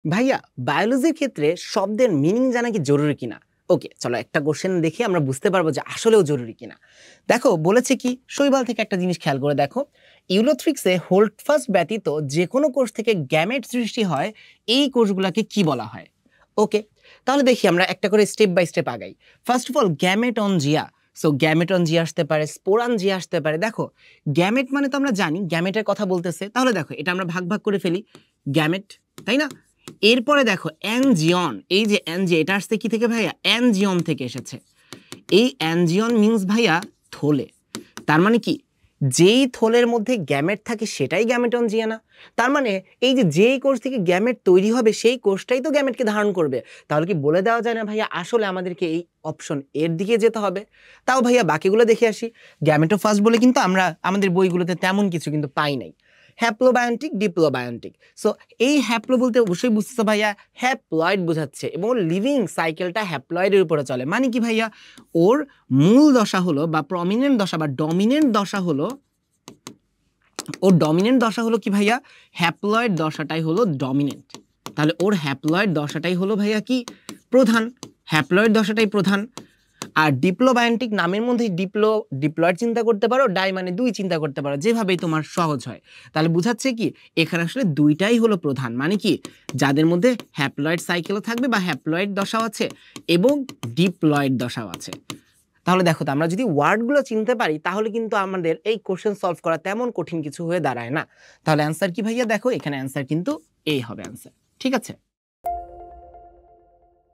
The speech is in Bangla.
ভাইয়া বায়োলজির ক্ষেত্রে শব্দের মিনিং জানা কি জরুরি কিনা? ওকে, চলো একটা কোশ্চেন দেখি আমরা বুঝতে পারবো যে আসলেও জরুরি কিনা। দেখো বলেছে কি, শৈবাল থেকে একটা জিনিস খেয়াল করে দেখো, ইউলোথ্রিক্সে হোল্ডফাস্ট ব্যতীত যে কোনো কোষ থেকে গ্যামেট সৃষ্টি হয়, এই কোষগুলোকে কি বলা হয়? ওকে, তাহলে দেখি আমরা একটা করে স্টেপ বাই স্টেপ আগাই। First of all gametangia. So gametangia আসতে পারে, স্পোরানজিয়া আসতে পারে। দেখো গ্যামেট মানে তো আমরা জানি গ্যামেটের কথা বলতেছে, তাহলে দেখো এটা আমরা ভাগ ভাগ করে ফেলি। গ্যামেট, তাই না? এরপরে দেখো অ্যানজিয়ন, এই যে অ্যানজিয়ন, এটা আসছে কি থেকে ভাইয়া? অ্যানজিয়ন থেকে এসেছে। এই অ্যানজিয়ন মিন্স ভাইয়া থলে। তার মানে কি, যেই থলের মধ্যে গ্যামেট থাকে সেটাই গ্যামেটনজিয়া না? তার মানে এই যে যেই কোষ থেকে গ্যামেট তৈরি হবে সেই কোষটাই তো গ্যামেটকে ধারণ করবে। তাহলে কি বলে দেওয়া যায় না ভাইয়া আসলে আমাদেরকে এই অপশন এর দিকে যেতে হবে? তাও ভাইয়া বাকিগুলো দেখে আসি। গ্যামেটোফাস্ট বলে কিন্তু আমরা আমাদের বইগুলোতে তেমন কিছু কিন্তু পাই নাই। হ্যাপ্লোবায়োন্টিক, ডিপ্লোবায়োন্টিক। সো এই হ্যাপ্লো বলতে অবশ্যই বুঝতেছো ভাইয়া হ্যাপ্লয়েড বোঝাচ্ছে, এবং লিভিং সাইকেলটা হ্যাপ্লয়েডের উপরে চলে। মানে কি ভাইয়া, ওর মূল দশা হলো বা প্রমিনেন্ট দশা বা ডমিনেন্ট দশা হলো, ওর ডমিনেন্ট দশা হলো কি ভাইয়া? হ্যাপ্লয়েড দশাটাই হলো ডমিনেন্ট। তাহলে ওর হ্যাপ্লয়েড দশাটাই হলো ভাইয়া কি? প্রধান। হ্যাপ্লয়েড দশাটাই প্রধান। আর ডিপ্লোবায়োন্টিক নামের মধ্যে ডিপ্লয়েড চিন্তা করতে পারো, ডাই মানে দুই চিন্তা করতে পারো, যেভাবেই তোমার সহজ হয়। তাহলে বুঝাচ্ছে কি এখানে আসলে দুইটাই হলো প্রধান। মানে কি, যাদের মধ্যে হ্যাপ্লয়েড সাইকেলও থাকবে বা হ্যাপ্লয়েড দশাও আছে এবং ডিপ্লয়েড দশাও আছে। তাহলে দেখো তো আমরা যদি ওয়ার্ডগুলো চিনতে পারি তাহলে কিন্তু আমাদের এই কোশ্চেন সলভ করা তেমন কঠিন কিছু হয়ে দাঁড়ায় না। তাহলে অ্যান্সার কি ভাইয়া? দেখো এখানে অ্যান্সার কিন্তু এই হবে অ্যান্সার। ঠিক আছে।